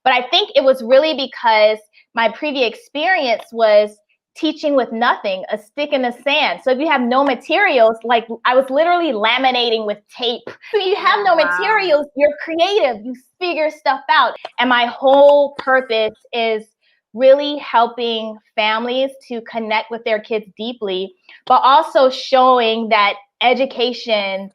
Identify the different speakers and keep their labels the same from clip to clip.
Speaker 1: But I think it was really because my previous experience was teaching with nothing, a stick in the sand. So if you have no materials, like I was literally laminating with tape. So you have no materials, you're creative, you figure stuff out. And my whole purpose is really helping families to connect with their kids deeply, but also showing that education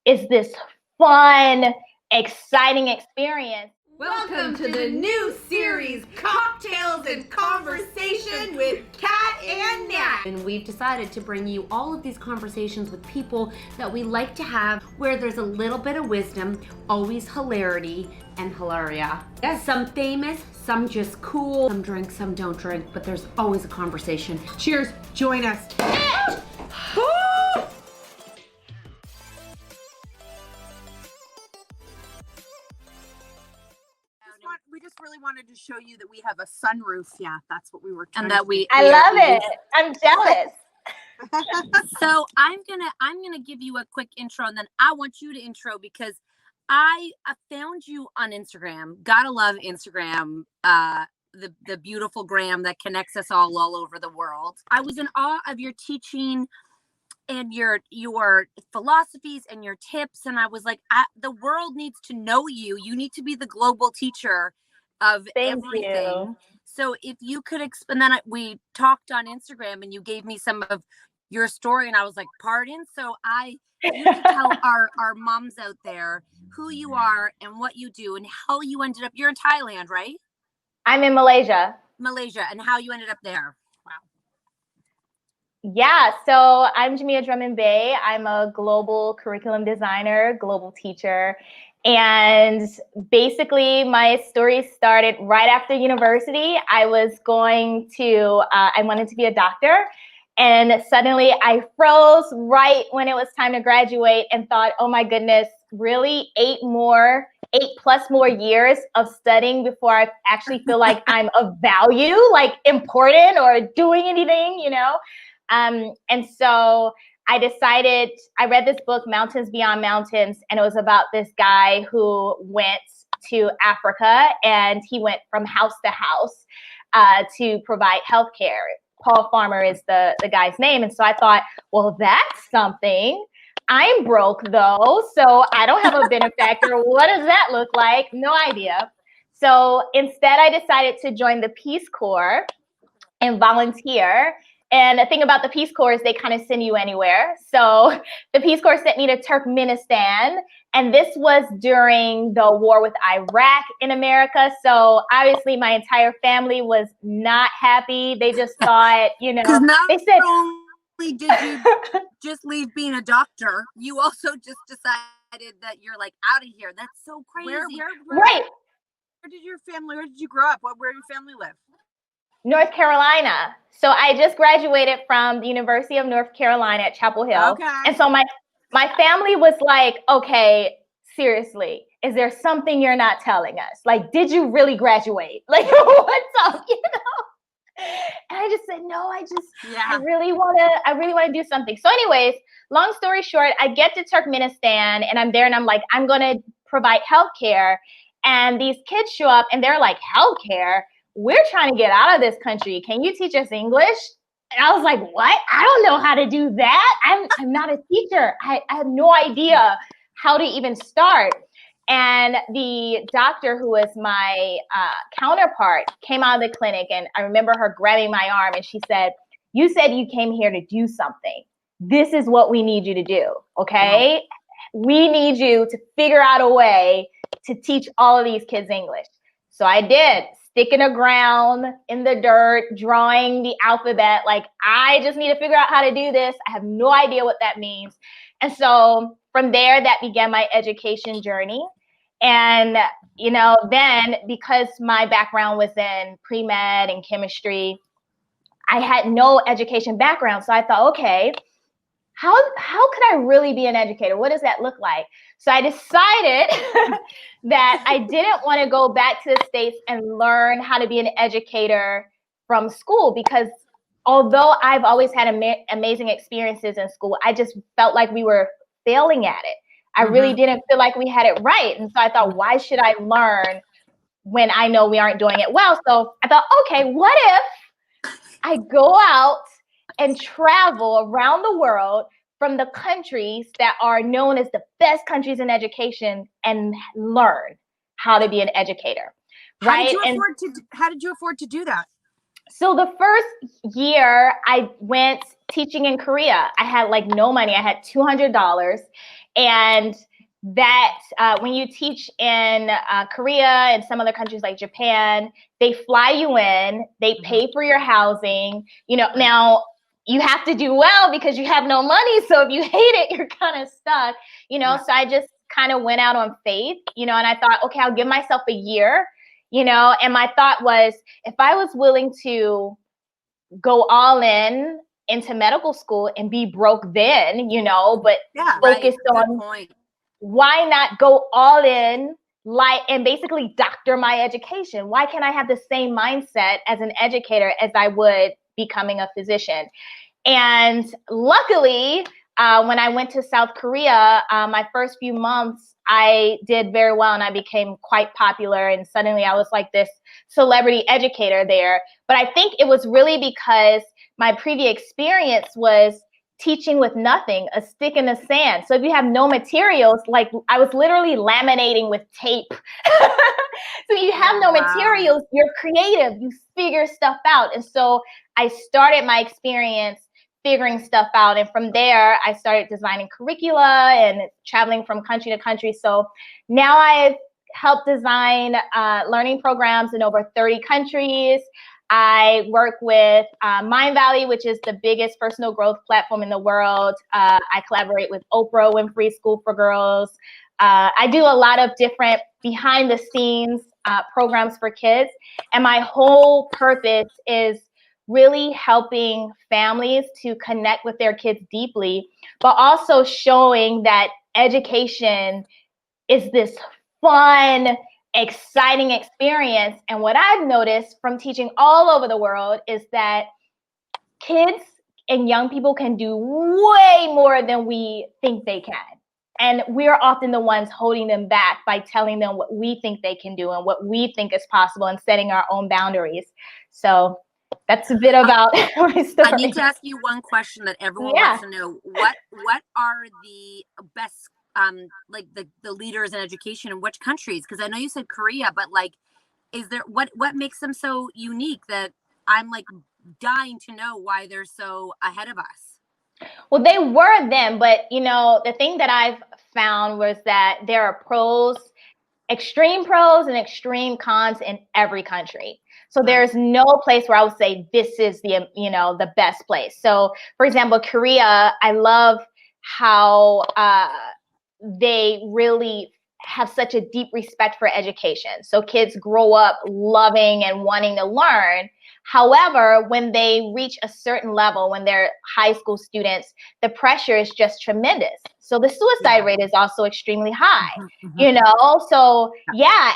Speaker 1: is this fun, exciting experience.
Speaker 2: Welcome to the new series, Cocktails and Conversation with Kat and Nat.
Speaker 3: And we've decided to bring you all of these conversations with people that we like to have, where there's a little bit of wisdom, always hilarity and hilaria. Yes. Some famous, some just cool, some drink, some don't drink, but there's always a conversation.
Speaker 2: Cheers, join us. We just really wanted to show you that we have a sunroof. Yeah, that's what we were trying to do.
Speaker 1: I love it. I'm jealous.
Speaker 4: So I'm gonna give you a quick intro, and then I want you to intro, because I found you on Instagram. Gotta love Instagram, the beautiful gram that connects us all over the world. I was in awe of your teaching and your philosophies and your tips, and I was like, the world needs to know you. You need to be the global teacher of everything.
Speaker 1: You.
Speaker 4: So if you could and then we talked on Instagram, and you gave me some of your story, and I was like, pardon? So you can tell our moms out there who you are and what you do and how you ended up. You're in Thailand, right?
Speaker 1: I'm in Malaysia.
Speaker 4: And how you ended up there.
Speaker 1: Yeah, so I'm Gahmya Drummond-Bey. I'm a global curriculum designer, global teacher. And basically, my story started right after university. I wanted to be a doctor. And suddenly I froze right when it was time to graduate and thought, oh my goodness, really 8+ more years of studying before I actually feel like I'm of value, like important or doing anything, you know? And so I decided, I read this book, Mountains Beyond Mountains, and it was about this guy who went to Africa, and he went from house to house to provide healthcare. Paul Farmer is the guy's name. And so I thought, well, that's something. I'm broke though, so I don't have a benefactor. What does that look like? No idea. So instead, I decided to join the Peace Corps and volunteer. And the thing about the Peace Corps is they kind of send you anywhere. So the Peace Corps sent me to Turkmenistan. And this was during the war with Iraq in America. So obviously my entire family was not happy. They just thought, they said,
Speaker 4: only did you just leave being a doctor, you also just decided that you're like out of here. That's so crazy.
Speaker 1: Right.
Speaker 2: Where did you grow up? Where did your family live?
Speaker 1: North Carolina. So I just graduated from the University of North Carolina at Chapel Hill.
Speaker 2: Okay.
Speaker 1: And so my family was like, okay, seriously, is there something you're not telling us? Like, did you really graduate? Like, what's up, And I just said, no, I really want to do something. So anyways, long story short, I get to Turkmenistan and I'm there and I'm like, I'm going to provide healthcare. And these kids show up and they're like, healthcare? We're trying to get out of this country. Can you teach us English? And I was like, what? I don't know how to do that. I'm not a teacher. I have no idea how to even start. And the doctor, who was my counterpart, came out of the clinic, and I remember her grabbing my arm, and she said, you said you came here to do something. This is what we need you to do, okay? We need you to figure out a way to teach all of these kids English. So I did. Stick in the ground, in the dirt, drawing the alphabet. Like, I just need to figure out how to do this. I have no idea what that means. And so from there, that began my education journey. And, then because my background was in pre-med and chemistry, I had no education background. So I thought, okay, how could I really be an educator? What does that look like? So I decided that I didn't want to go back to the States and learn how to be an educator from school, because although I've always had amazing experiences in school, I just felt like we were failing at it. I really didn't feel like we had it right. And so I thought, why should I learn when I know we aren't doing it well. So I thought, okay, what if I go out and travel around the world from the countries that are known as the best countries in education and learn how to be an educator, right?
Speaker 4: How did you afford to do that?
Speaker 1: So the first year I went teaching in Korea, I had like no money. I had $200. And that when you teach in Korea and some other countries like Japan, they fly you in, they pay for your housing. Now you have to do well because you have no money. So if you hate it, you're kind of stuck, So I just kind of went out on faith, and I thought, okay, I'll give myself a year, and my thought was, if I was willing to go all into medical school and be broke then, but focused on why not go all in and basically doctor my education? Why can't I have the same mindset as an educator as I would becoming a physician? And luckily, when I went to South Korea, my first few months, I did very well and I became quite popular. And suddenly I was like this celebrity educator there. But I think it was really because my previous experience was teaching with nothing, a stick in the sand. So if you have no materials, like I was literally laminating with tape. So you have no materials, you're creative, you figure stuff out. And so I started my experience figuring stuff out. And from there, I started designing curricula and traveling from country to country. So now I've helped design learning programs in over 30 countries. I work with Mind Valley, which is the biggest personal growth platform in the world. I collaborate with Oprah Winfrey School for Girls. I do a lot of different behind the scenes programs for kids. And my whole purpose is really helping families to connect with their kids deeply, but also showing that education is this fun, exciting experience. And what I've noticed from teaching all over the world is that kids and young people can do way more than we think they can. And we're often the ones holding them back by telling them what we think they can do and what we think is possible and setting our own boundaries. So that's a bit about my story.
Speaker 4: I need to ask you one question that everyone wants to know. What are the best like the leaders in education in which countries? Because I know you said Korea, but like, is there what makes them so unique that I'm like dying to know why they're so ahead of us?
Speaker 1: Well, they were then, but the thing that I've found was that there are extreme pros and extreme cons in every country. So there's no place where I would say this is the best place. So for example, Korea, I love how they really have such a deep respect for education. So kids grow up loving and wanting to learn. However, when they reach a certain level, when they're high school students, the pressure is just tremendous. So the suicide rate is also extremely high, So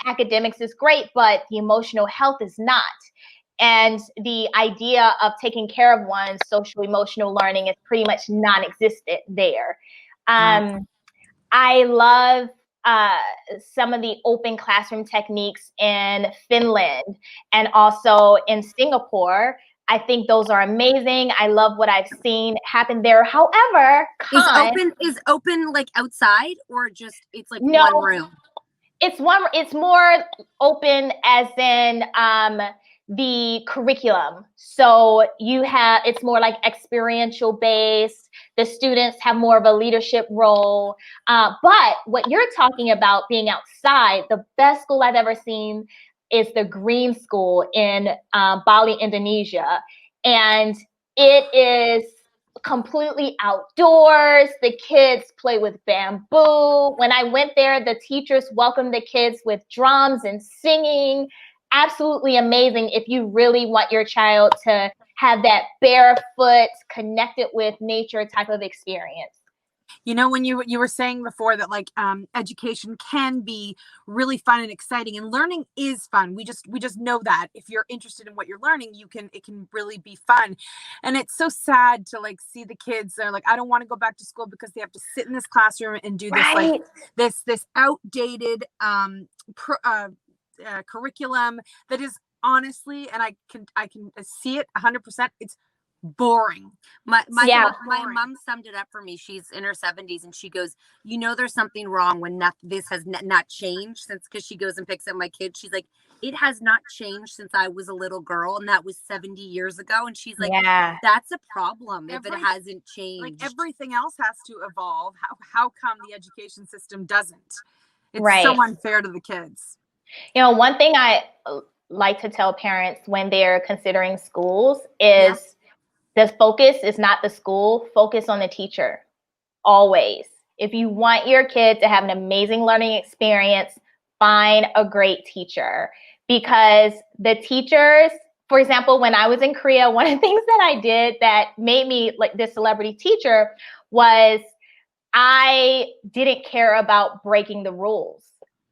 Speaker 1: academics is great, but the emotional health is not. And the idea of taking care of one's social emotional learning is pretty much non-existent there. I love some of the open classroom techniques in Finland and also in Singapore. I think those are amazing. I love what I've seen happen there. However,
Speaker 4: is open like outside or just it's like one room?
Speaker 1: It's more open as in the curriculum. So it's more like experiential based. The students have more of a leadership role. But what you're talking about being outside, the best school I've ever seen is the Green School in Bali, Indonesia. And it is completely outdoors. The kids play with bamboo. When I went there, the teachers welcomed the kids with drums and singing. Absolutely amazing if you really want your child to have that barefoot, connected with nature type of experience.
Speaker 2: When you were saying before that like education can be really fun and exciting, and learning is fun. We just know that if you're interested in what you're learning, it can really be fun. And it's so sad to like see the kids that are like, I don't want to go back to school because they have to sit in this classroom and do this like this outdated curriculum that is honestly, and I can see it 100%. It's boring.
Speaker 4: My
Speaker 1: Yeah.
Speaker 4: mom summed it up for me. She's in her 70s and she goes, you know, there's something wrong when this has not changed since, because she goes and picks up my kids. She's like, it has not changed since I was a little girl, and that was 70 years ago. And she's like,
Speaker 1: Yeah.
Speaker 4: that's a problem if it hasn't changed.
Speaker 2: Like everything else has to evolve. How come the education system doesn't? It's
Speaker 1: Right.
Speaker 2: so unfair to the kids.
Speaker 1: You know, one thing I like to tell parents when they're considering schools is the focus is not the school, focus on the teacher. Always. If you want your kid to have an amazing learning experience, find a great teacher, because the teachers, for example, when I was in Korea, one of the things that I did that made me like this celebrity teacher was I didn't care about breaking the rules.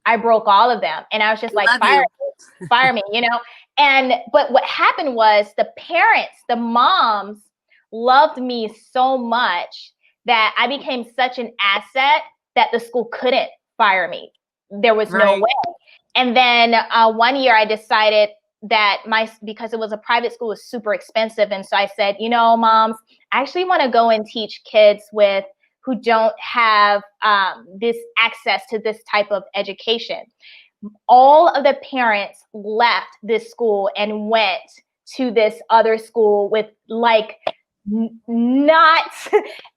Speaker 1: I broke all of them. And I was just like, fire me, you know? But what happened was the parents, the moms loved me so much that I became such an asset that the school couldn't fire me. There was no way. And then one year I decided that because it was a private school, it was super expensive. And so I said, you know, moms, I actually want to go and teach kids who don't have this access to this type of education. All of the parents left this school and went to this other school with like not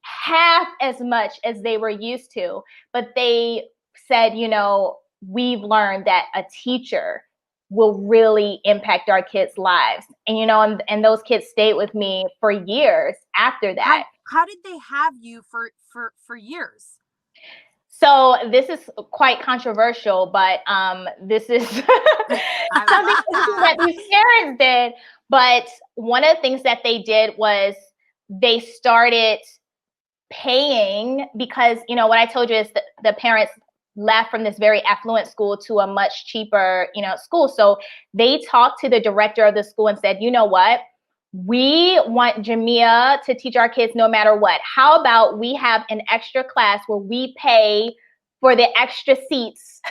Speaker 1: half as much as they were used to. But they said, you know, we've learned that a teacher will really impact our kids' lives. And, you know, and those kids stayed with me for years after that.
Speaker 2: How did they have you for years?
Speaker 1: So this is quite controversial, but this is something that these parents did. But one of the things that they did was they started paying, because, you know, what I told you is that the parents left from this very affluent school to a much cheaper, you know, school. So they talked to the director of the school and said, you know what? We want Gahmya to teach our kids no matter what. How about we have an extra class where we pay for the extra seats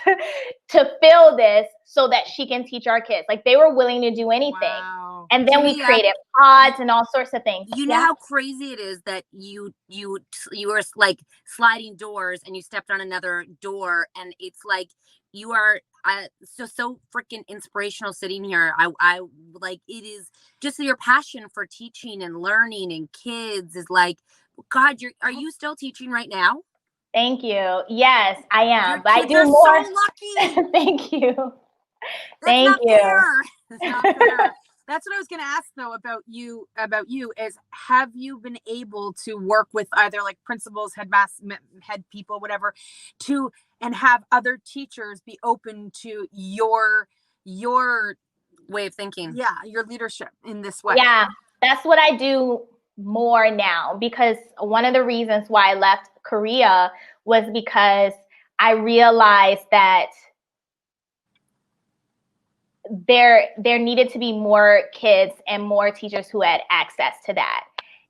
Speaker 1: to fill this so that she can teach our kids? Like, they were willing to do anything.
Speaker 2: Wow.
Speaker 1: And then we created pods and all sorts of things.
Speaker 4: You know how crazy it is that you were like sliding doors and you stepped on another door, and it's like you are so freaking inspirational sitting here. I like, it is just your passion for teaching and learning and kids is like, God, are you still teaching right now?
Speaker 1: Thank you. Yes, I am.
Speaker 4: Your
Speaker 1: but I
Speaker 4: kids
Speaker 1: do
Speaker 4: are
Speaker 1: more.
Speaker 4: so lucky.
Speaker 1: Thank you.
Speaker 4: That's
Speaker 1: Thank
Speaker 4: not
Speaker 1: you.
Speaker 4: fair.
Speaker 2: That's not fair. That's what I was going to ask though about you is, have you been able to work with either like principals, head people, whatever, and have other teachers be open to your
Speaker 4: way of thinking?
Speaker 2: Yeah, your leadership in this way.
Speaker 1: Yeah, that's what I do more now, because one of the reasons why I left Korea was because I realized that there needed to be more kids and more teachers who had access to that.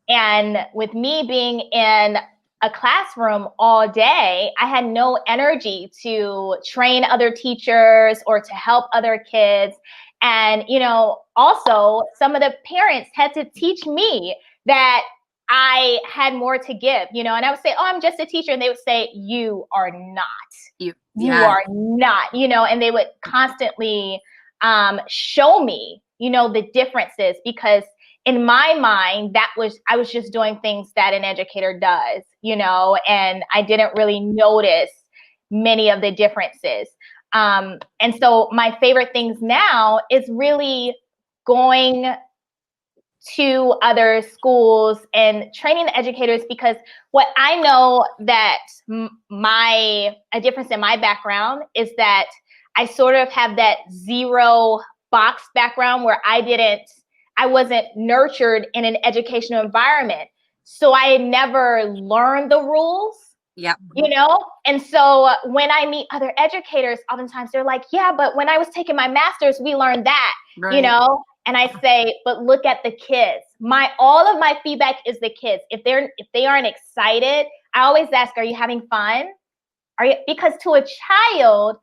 Speaker 1: And with me being in a classroom all day, I had no energy to train other teachers or to help other kids. And, you know, also some of the parents had to teach me that I had more to give, you know, and I would say, oh, I'm just a teacher. And they would say, you are not. You are not, you know, and they would constantly show me, you know, the differences, because in my mind, I was just doing things that an educator does, you know, and I didn't really notice many of the differences. And so my favorite things now is really going to other schools and training the educators, because what I know that a difference in my background is that I sort of have that zero box background where I wasn't nurtured in an educational environment. So I had never learned the rules.
Speaker 4: Yeah.
Speaker 1: You know? And so when I meet other educators, oftentimes they're like, yeah, but when I was taking my master's, we learned that, you know? And I say, but look at the kids. All of my feedback is the kids. If they aren't excited, I always ask, are you having fun? Because to a child,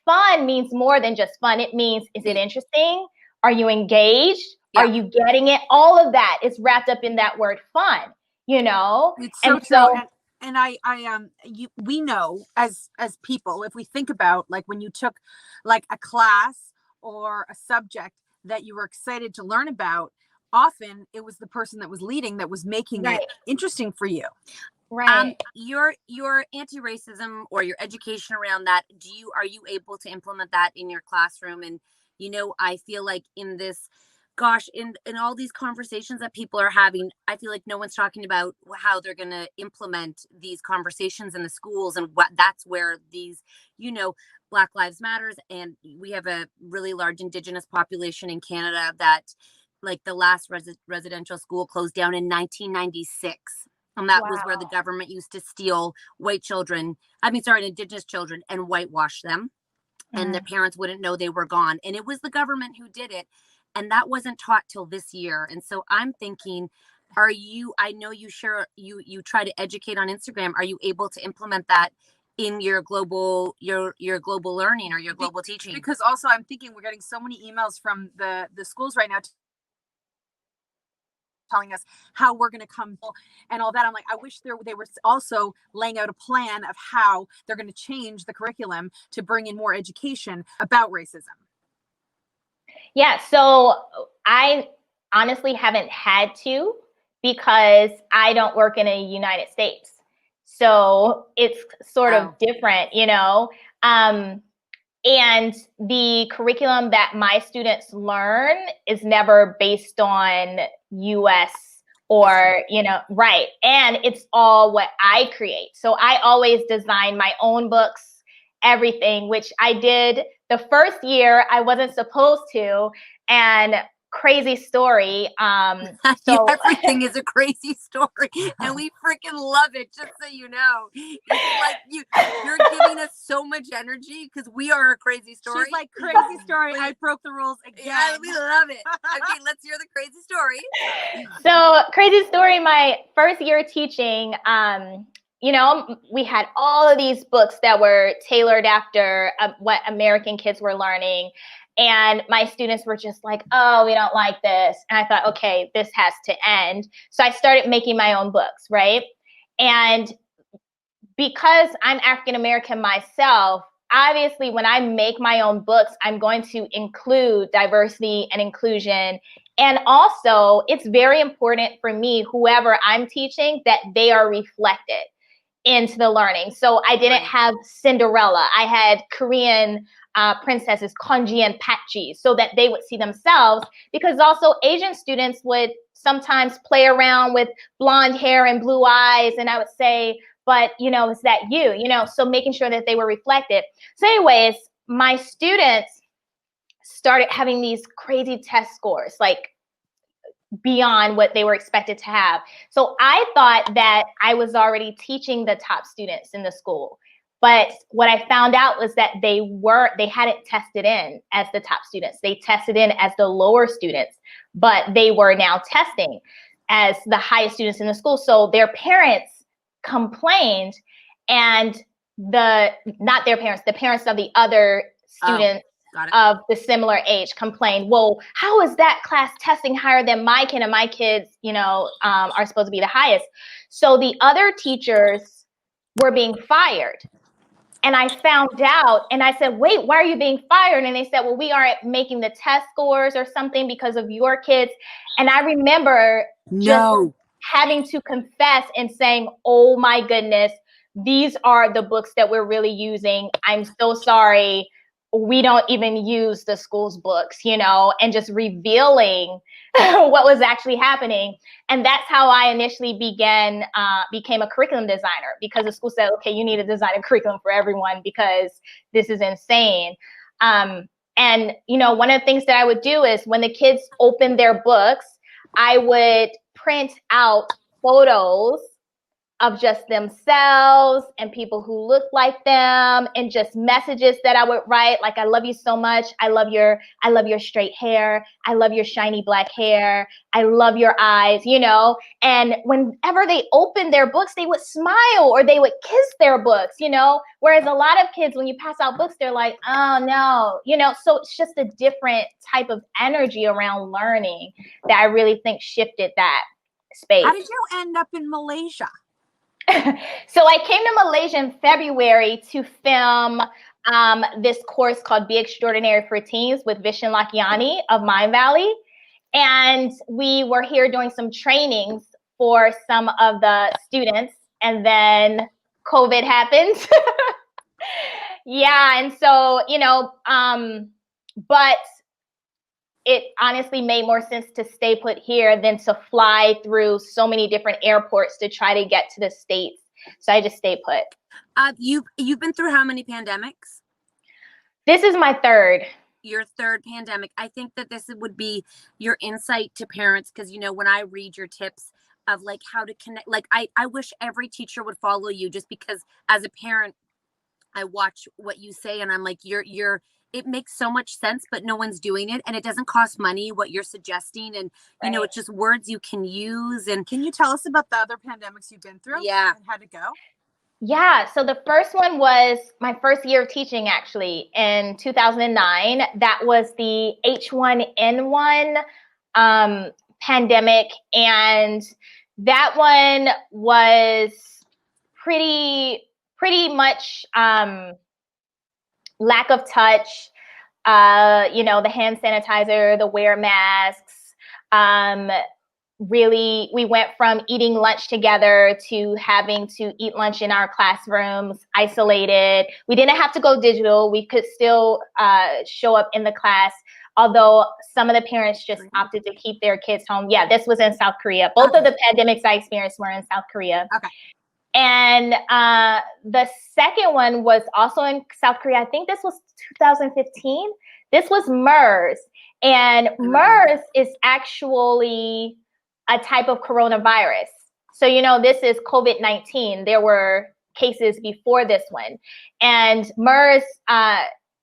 Speaker 1: fun means more than just fun. It means, is it interesting? Are you engaged?
Speaker 4: Yeah.
Speaker 1: Are you getting it? All of that is wrapped up in that word fun, you know?
Speaker 2: It's so true. And we know as people, if we think about like when you took like a class or a subject that you were excited to learn about, often it was the person that was leading that was making it interesting for you.
Speaker 1: Right.
Speaker 4: Your anti-racism or your education around that, are you able to implement that in your classroom? And I feel like in this, gosh, in all these conversations that people are having, I feel like no one's talking about how they're going to implement these conversations in the schools, and that's where these, Black Lives Matters, and we have a really large Indigenous population in Canada that, like, the last residential school closed down in 1996. And that was where the government used to steal Indigenous children and whitewash them. And their parents wouldn't know they were gone. And it was the government who did it. And that wasn't taught till this year. And so I'm thinking, I know you try to educate on Instagram. Are you able to implement that in your global learning or your global teaching?
Speaker 2: Because also I'm thinking we're getting so many emails from the schools right now telling us how we're going to come and all that. I'm like, I wish they were also laying out a plan of how they're going to change the curriculum to bring in more education about racism.
Speaker 1: Yeah, so I honestly haven't had to, because I don't work in the United States. So it's sort of different, and the curriculum that my students learn is never based on US or, right. And it's all what I create. So I always design my own books, everything, which I did the first year I wasn't supposed to. And crazy story. So
Speaker 4: everything is a crazy story, and we freaking love it. Just so you know, it's like you're giving us so much energy because we are a crazy story.
Speaker 2: She's like, crazy story. I broke the rules again.
Speaker 4: Yeah, we love it. Okay, let's hear the crazy story.
Speaker 1: So crazy story. My first year teaching, we had all of these books that were tailored after what American kids were learning. And my students were just like, oh, we don't like this. And I thought, okay, this has to end. So I started making my own books, right? And because I'm African-American myself, obviously when I make my own books, I'm going to include diversity and inclusion. And also, it's very important for me, whoever I'm teaching, that they are reflected into the learning. So I didn't have Cinderella. I had Korean princesses, Konji and Patji, so that they would see themselves, because also Asian students would sometimes play around with blonde hair and blue eyes. And I would say, but, is that you? So making sure that they were reflected. So anyways, my students started having these crazy test scores, like beyond what they were expected to have. So I thought that I was already teaching the top students in the school. But what I found out was that they hadn't tested in as the top students. They tested in as the lower students, but they were now testing as the highest students in the school. So their parents complained, and the parents of the other students of the similar age complained, well, how is that class testing higher than my kid, and my kids, are supposed to be the highest. So the other teachers were being fired. And I found out, and I said, wait, why are you being fired? And they said, well, we aren't making the test scores or something because of your kids. And I remember just having to confess and saying, oh my goodness, these are the books that we're really using. I'm so sorry. We don't even use the school's books, and just revealing what was actually happening. And that's how I initially became a curriculum designer, because the school said, okay, you need to design a curriculum for everyone because this is insane. And, one of the things that I would do is when the kids opened their books, I would print out photos of just themselves and people who look like them, and just messages that I would write, like, I love you so much. I love your straight hair. I love your shiny black hair. I love your eyes, you know? And whenever they opened their books, they would smile or they would kiss their books, you know? Whereas a lot of kids, when you pass out books, they're like, oh no, you know? So it's just a different type of energy around learning that I really think shifted that space.
Speaker 2: How did you end up in Malaysia?
Speaker 1: So I came to Malaysia in February to film this course called Be Extraordinary for Teens with Vishen Lakiani of Mind Valley. And we were here doing some trainings for some of the students, and then COVID happened. Yeah, and so, you know, but it honestly made more sense to stay put here than to fly through so many different airports to try to get to the States. So I just stayed put.
Speaker 4: You've been through how many pandemics?
Speaker 1: This is my third.
Speaker 4: Your third pandemic. I think that this would be your insight to parents, because, you know, when I read your tips of like how to connect, like I wish every teacher would follow you, just because as a parent, I watch what you say and I'm like, it makes so much sense, but no one's doing it. And it doesn't cost money what you're suggesting. And, you know, it's just words you can use. And
Speaker 2: can you tell us about the other pandemics you've been through?
Speaker 4: Yeah.
Speaker 2: And how'd it go?
Speaker 1: Yeah. So the first one was my first year of teaching, actually, in 2009. That was the H1N1 pandemic. And that one was pretty much lack of touch, you know, the hand sanitizer, the wear masks. Really, we went from eating lunch together to having to eat lunch in our classrooms, isolated. We didn't have to go digital. We could still show up in the class, although some of the parents just opted to keep their kids home. Yeah, this was in South Korea. Both of the pandemics I experienced were in South Korea. Okay. And the second one was also in South Korea. I think this was 2015. This was MERS. And MERS is actually a type of coronavirus. So, you know, this is COVID-19. There were cases before this one. And MERS,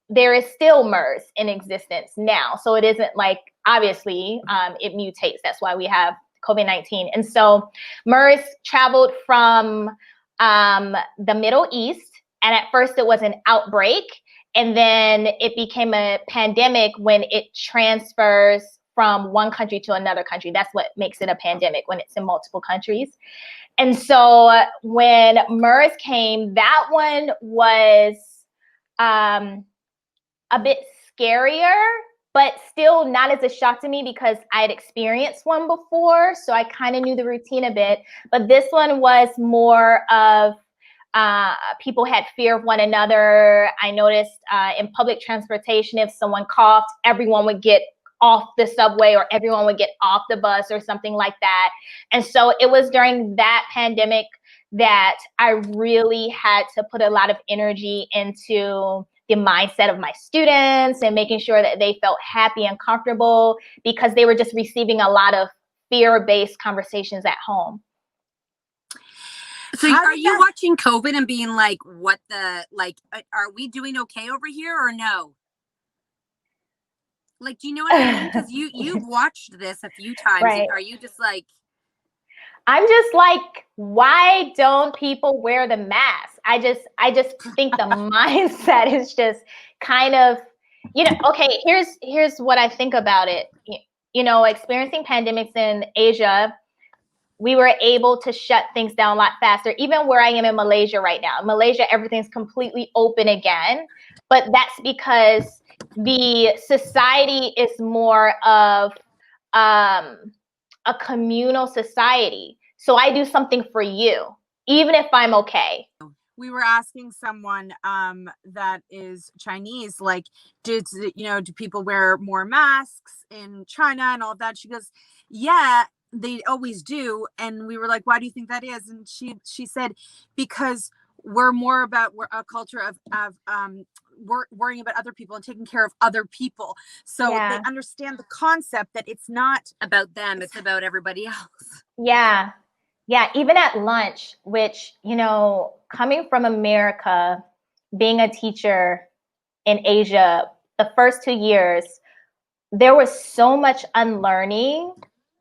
Speaker 1: there is still MERS in existence now. So it isn't like, obviously, it mutates. That's why we have COVID-19. And so MERS traveled from the Middle East. And at first it was an outbreak. And then it became a pandemic when it transfers from one country to another country. That's what makes it a pandemic, when it's in multiple countries. And so when MERS came, that one was a bit scarier, but still not as a shock to me because I had experienced one before. So I kind of knew the routine a bit. But this one was more of people had fear of one another. I noticed in public transportation, if someone coughed, everyone would get off the subway or everyone would get off the bus or something like that. And so it was during that pandemic that I really had to put a lot of energy into the mindset of my students and making sure that they felt happy and comfortable, because they were just receiving a lot of fear-based conversations at home.
Speaker 4: So are you watching COVID and being like, what the, like, are we doing okay over here or no? Like, do you know what I mean? Because you've watched this a few times. Right. Are you just like?
Speaker 1: I'm just like, why don't people wear the mask? I just think the mindset is just kind of, you know, okay, here's what I think about it. You know, experiencing pandemics in Asia, we were able to shut things down a lot faster, even where I am in Malaysia right now. In Malaysia, everything's completely open again, but that's because the society is more of a communal society. So I do something for you, even if I'm okay.
Speaker 2: We were asking someone that is Chinese, like, do people wear more masks in China and all of that? She goes, yeah, they always do. And we were like, why do you think that is? And she said, because we're a culture of worrying about other people and taking care of other people. So they understand the concept that it's not about them, it's about everybody else.
Speaker 1: Yeah. Yeah, even at lunch, which, coming from America, being a teacher in Asia, the first 2 years, there was so much unlearning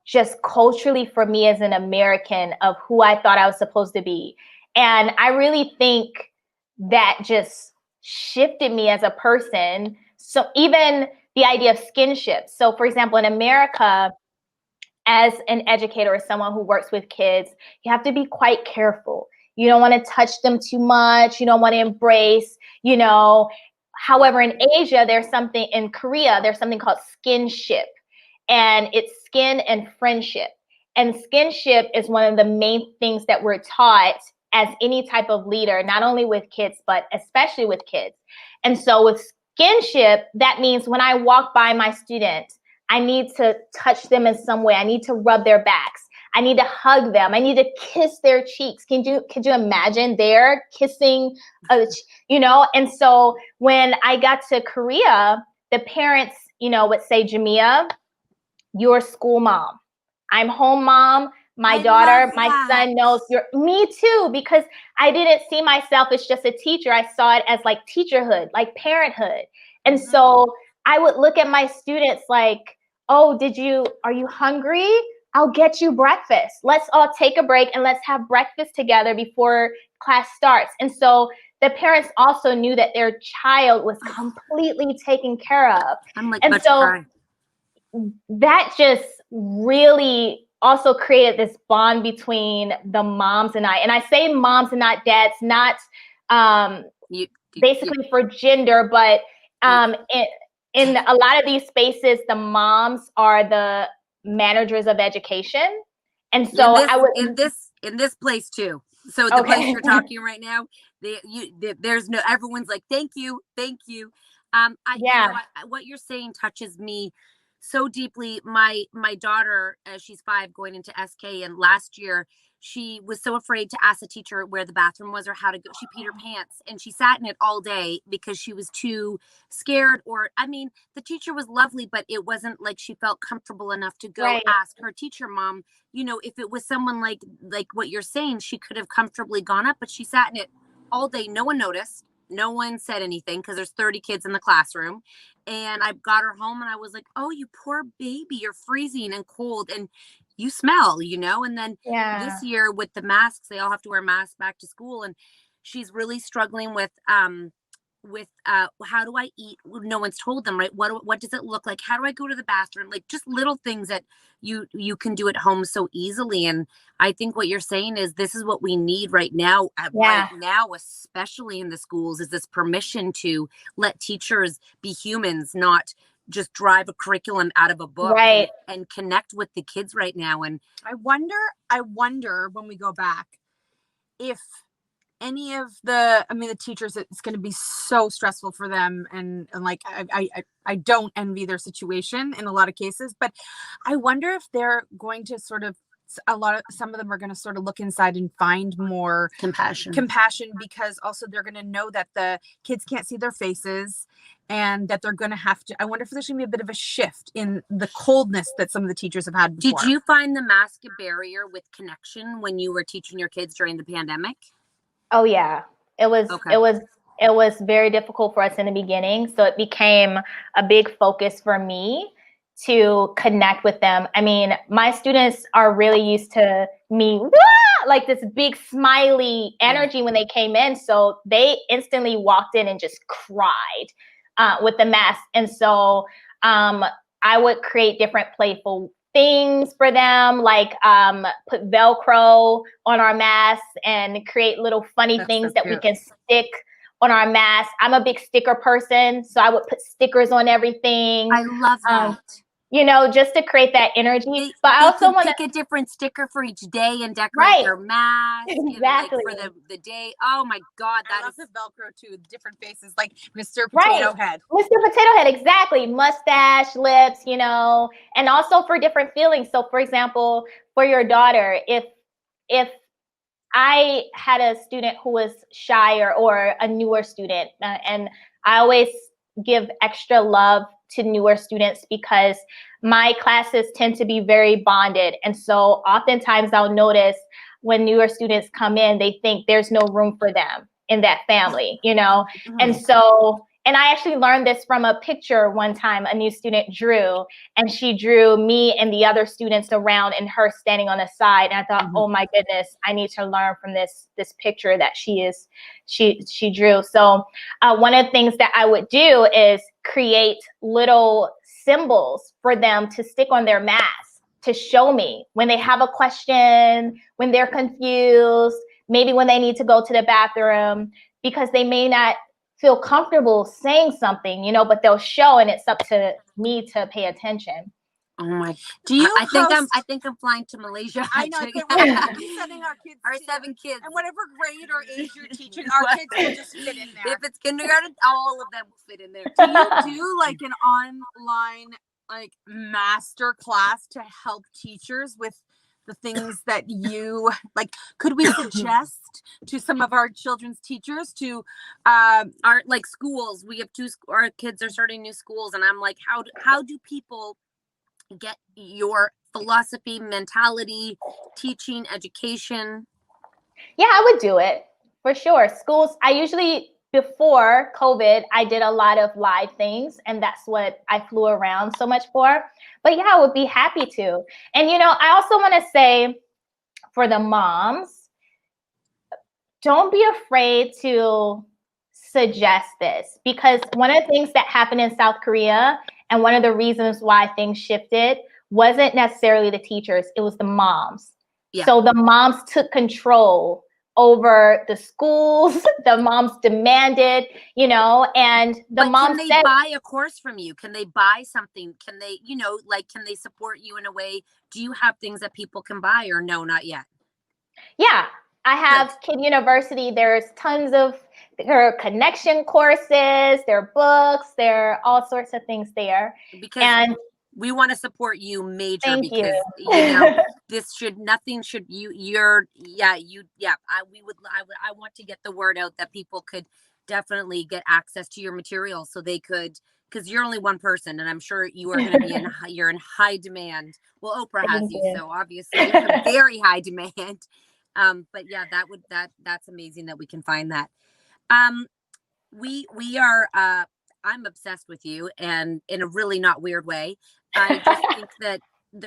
Speaker 1: just culturally for me as an American of who I thought I was supposed to be. And I really think that just shifted me as a person. So even the idea of skinship. So for example, in America, as an educator or someone who works with kids, you have to be quite careful. You don't want to touch them too much. You don't want to embrace, However, in Asia, in Korea, there's something called skinship, and it's skin and friendship. And skinship is one of the main things that we're taught as any type of leader, not only with kids, but especially with kids. And so with skinship, that means when I walk by my student, I need to touch them in some way. I need to rub their backs. I need to hug them. I need to kiss their cheeks. Could you imagine they're kissing, And so when I got to Korea, the parents, would say, Gahmya, you're school mom. I'm home mom. My daughter, my son knows me too, because I didn't see myself as just a teacher. I saw it as like teacherhood, like parenthood. And so I would look at my students like, oh, are you hungry? I'll get you breakfast. Let's all take a break and let's have breakfast together before class starts. And so the parents also knew that their child was completely taken care of.
Speaker 4: I'm like,
Speaker 1: and so that just really also created this bond between the moms and I. And I say moms and not dads, not basically for gender, but in a lot of these spaces, the moms are the managers of education. And so
Speaker 4: in this place too. So the place you're talking right now, there's no, everyone's like, thank you. What you're saying touches me so deeply. My daughter, she's 5 going into SK, and last year she was so afraid to ask the teacher where the bathroom was or how to go. She peed her pants, and she sat in it all day because she was too scared. The teacher was lovely, but it wasn't like she felt comfortable enough to go ask her teacher mom. If it was someone like what you're saying, she could have comfortably gone up, but she sat in it all day. No one noticed. No one said anything because there's 30 kids in the classroom. And I got her home and I was like, oh, you poor baby, you're freezing and cold and you smell, And then this year with the masks, they all have to wear masks back to school. And she's really struggling with how do I eat? No one's told them, right? What does it look like? How do I go to the bathroom? Like just little things that you can do at home so easily. And I think what you're saying is this is what we need right now, especially in the schools, is this permission to let teachers be humans, not just drive a curriculum out of a book, and connect with the kids right now. And
Speaker 2: I wonder when we go back, if any of the teachers, it's going to be so stressful for them. And like, I don't envy their situation in a lot of cases, but I wonder if they're going to some of them are going to sort of look inside and find more compassion, because also they're going to know that the kids can't see their faces and that they're going to have to, I wonder if there's going to be a bit of a shift in the coldness that some of the teachers have had before.
Speaker 4: Did you find the mask a barrier with connection when you were teaching your kids during the pandemic?
Speaker 1: Oh yeah, it was very difficult for us in the beginning. So it became a big focus for me to connect with them. My students are really used to me, like this big smiley energy when they came in. So they instantly walked in and just cried with the mask. And so I would create different playful things for them, like put Velcro on our masks and create little funny things that we can stick on our masks. I'm a big sticker person, so I would put stickers on everything.
Speaker 4: I love that.
Speaker 1: Just to create that energy. But I also want to
Speaker 4: pick a different sticker for each day and decorate their mask.
Speaker 1: Exactly.
Speaker 4: For the day. Oh my God.
Speaker 2: I love the Velcro too, different faces, like Mr. Potato Head.
Speaker 1: Mr. Potato Head, exactly. Mustache, lips, and also for different feelings. So for example, for your daughter, if I had a student who was shyer or a newer student, and I always give extra love to newer students because my classes tend to be very bonded. And so oftentimes I'll notice when newer students come in, they think there's no room for them in that family, you know? And so, and I actually learned this from a picture one time a new student drew, and she drew me and the other students around and her standing on the side. And I thought, oh my goodness, I need to learn from this picture that she drew. So one of the things that I would do is create little symbols for them to stick on their mats to show me when they have a question, when they're confused, maybe when they need to go to the bathroom, because they may not feel comfortable saying something, you know, but they'll show, and it's up to me to pay attention.
Speaker 4: Oh my!
Speaker 2: Do you?
Speaker 4: I think I'm flying to Malaysia.
Speaker 2: I know. We're sending our kids.
Speaker 4: Our 7 kids.
Speaker 2: And whatever grade or age you're teaching, our kids will just fit in there.
Speaker 4: If it's kindergarten, all of them will fit in there.
Speaker 2: Do you do like an online like master class to help teachers with the things that you like? Could we suggest to some of our children's teachers to
Speaker 4: our like schools? We have our kids are starting new schools, and I'm like, how do people get your philosophy, mentality, teaching, education?
Speaker 1: Yeah, I would do it for sure. Schools, I usually, before COVID, I did a lot of live things, and that's what I flew around so much for. But yeah, I would be happy to. And, you know, I also want to say for the moms, don't be afraid to suggest this, because one of the things that happened in South Korea, and one of the reasons why things shifted, wasn't necessarily the teachers, it was the moms. Yeah. So the moms took control over the schools. The moms demanded, you know, and the moms
Speaker 4: can they buy a course from you? Can they buy something? Can they, you know, like, can they support you in a way? Do you have things that people can buy, or no, not yet?
Speaker 1: Yeah, I have Kid University. There's tons of there are connection courses, there are books, there are all sorts of things there.
Speaker 4: Because we want to support you major, because you know I want to get the word out that people could definitely get access to your material, so they could, because you're only one person, and I'm sure you are going to be you're in high demand. Well, Oprah has you, so obviously you're very high demand. But yeah, that's amazing that we can find that. We are I'm obsessed with you, and in a really not weird way. I just think that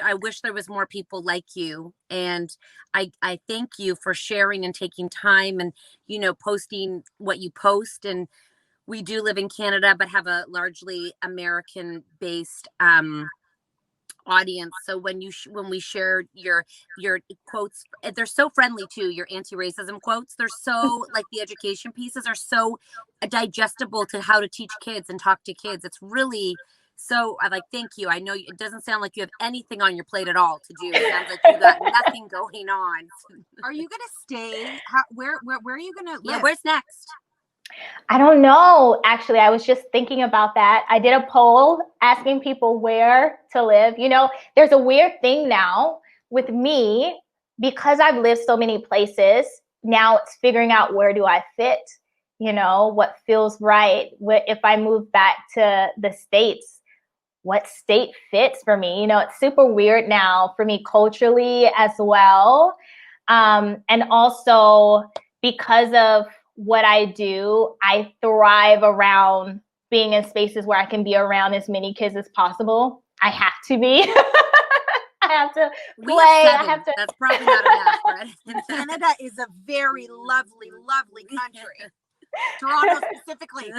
Speaker 4: I wish there was more people like you, and I thank you for sharing and taking time, and, you know, posting what you post. And we do live in Canada, but have a largely American based audience. So when we share your quotes, they're so friendly too. Your anti-racism quotes, they're so like, the education pieces are so digestible to how to teach kids and talk to kids. It's really, so I like, thank you. I know it doesn't sound like you have anything on your plate at all to do. It sounds like you got nothing going on.
Speaker 2: Are you gonna stay? Where are you gonna live?
Speaker 4: Yeah, where's next?
Speaker 1: I don't know. Actually, I was just thinking about that. I did a poll asking people where to live. You know, there's a weird thing now with me, because I've lived so many places. Now it's figuring out, where do I fit? You know, what feels right? If I move back to the States, what state fits for me? You know, it's super weird now for me culturally as well. And also because of what I do, I thrive around being in spaces where I can be around as many kids as possible. I have to be. I have to play.
Speaker 4: That's probably not enough, right?
Speaker 2: Canada is a very lovely, lovely country. Toronto specifically.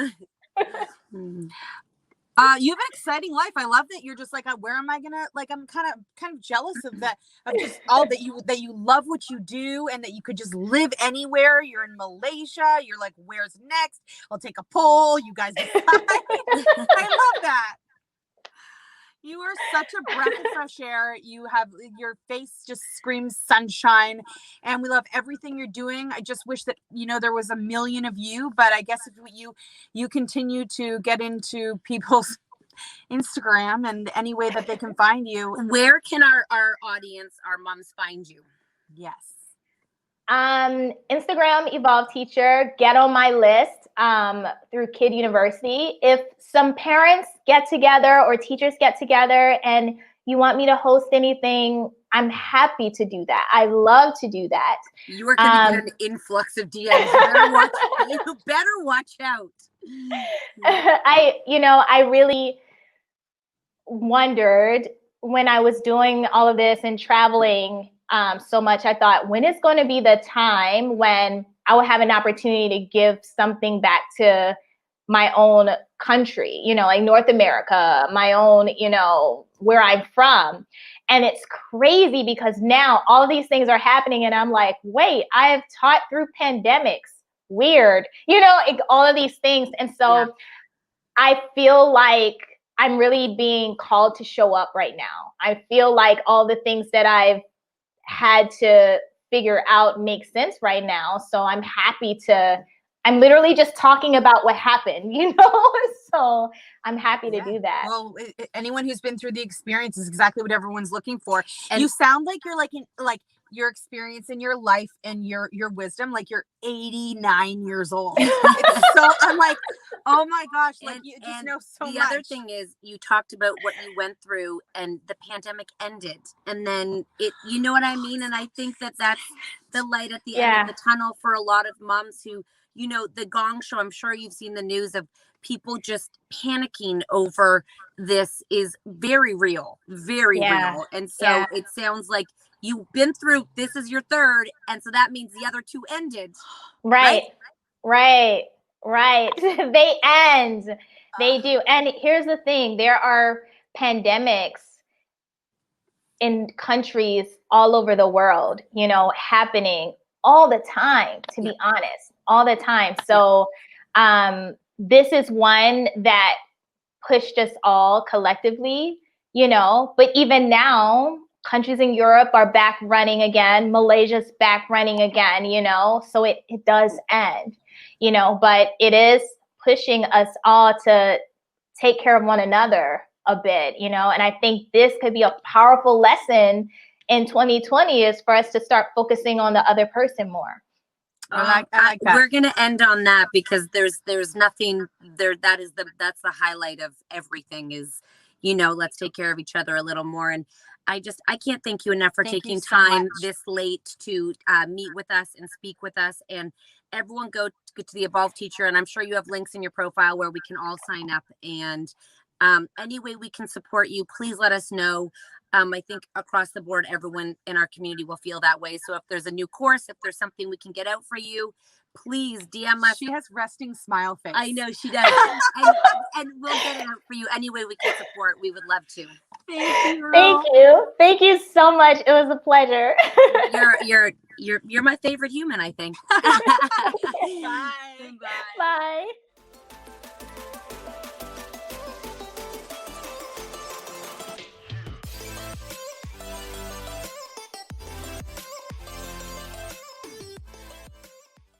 Speaker 2: You have an exciting life. I love that you're just like, where am I gonna, like, I'm kind of jealous of that, of just all that you love what you do, and that you could just live anywhere. You're in Malaysia. You're like, where's next? I'll take a poll. You guys decide. I love that. You are such a breath of fresh air. You have, your face just screams sunshine, and we love everything you're doing. I just wish that, you know, there was a million of you, but I guess if you continue to get into people's Instagram and any way that they can find you.
Speaker 4: Where can our audience, our moms, find you?
Speaker 2: Yes.
Speaker 1: Instagram, Evolve Teacher. Get on my list through Kid University. If some parents get together or teachers get together and you want me to host anything, I'm happy to do that. I love to do that.
Speaker 4: You are going to get an influx of DMs. You better watch out.
Speaker 1: I really wondered when I was doing all of this and traveling so much, I thought, when is going to be the time when I will have an opportunity to give something back to my own country, like North America, my own, where I'm from. And it's crazy because now all of these things are happening and I'm like, wait, I have taught through pandemics. Weird, all of these things. And so I feel like I'm really being called to show up right now. I feel like all the things that I've had to figure out make sense right now. So I'm I'm literally just talking about what happened, so I'm happy to do that.
Speaker 2: Well, anyone who's been through the experience is exactly what everyone's looking for. And you sound like you're like your experience in your life and your wisdom, like you're 89 years old. So I'm like, oh my gosh, like you just know so much.
Speaker 4: The other thing is you talked about what you went through and the pandemic ended and then you know what I mean? And I think that's the light at the end of the tunnel for a lot of moms who, the Gong Show, I'm sure you've seen the news of people just panicking over this is very real, very real. And so it sounds like you've been through, this is your third. And so that means the other two ended.
Speaker 1: Right. They end. They do. And here's the thing. There are pandemics in countries all over the world, happening all the time, to be honest, all the time. So this is one that pushed us all collectively, but even now, countries in Europe are back running again. Malaysia's back running again, so it does end, but it is pushing us all to take care of one another a bit, and I think this could be a powerful lesson in 2020 is for us to start focusing on the other person more.
Speaker 2: I like that.
Speaker 4: We're going to end on that because there's nothing there. That's the highlight of everything is, let's take care of each other a little more. And I can't thank you enough for taking time this late to meet with us and speak with us. And everyone go to the Evolve Teacher. And I'm sure you have links in your profile where we can all sign up. And any way we can support you, please let us know. I think across the board, everyone in our community will feel that way. So if there's a new course, if there's something we can get out for you, please DM us.
Speaker 2: She has resting smile face.
Speaker 4: I know she does. and we'll get it out for you any way we can support. We would love to.
Speaker 2: Thank you.
Speaker 1: Thank you so much. It was a pleasure.
Speaker 4: You're my favorite human, I think.
Speaker 2: Bye.
Speaker 4: Bye.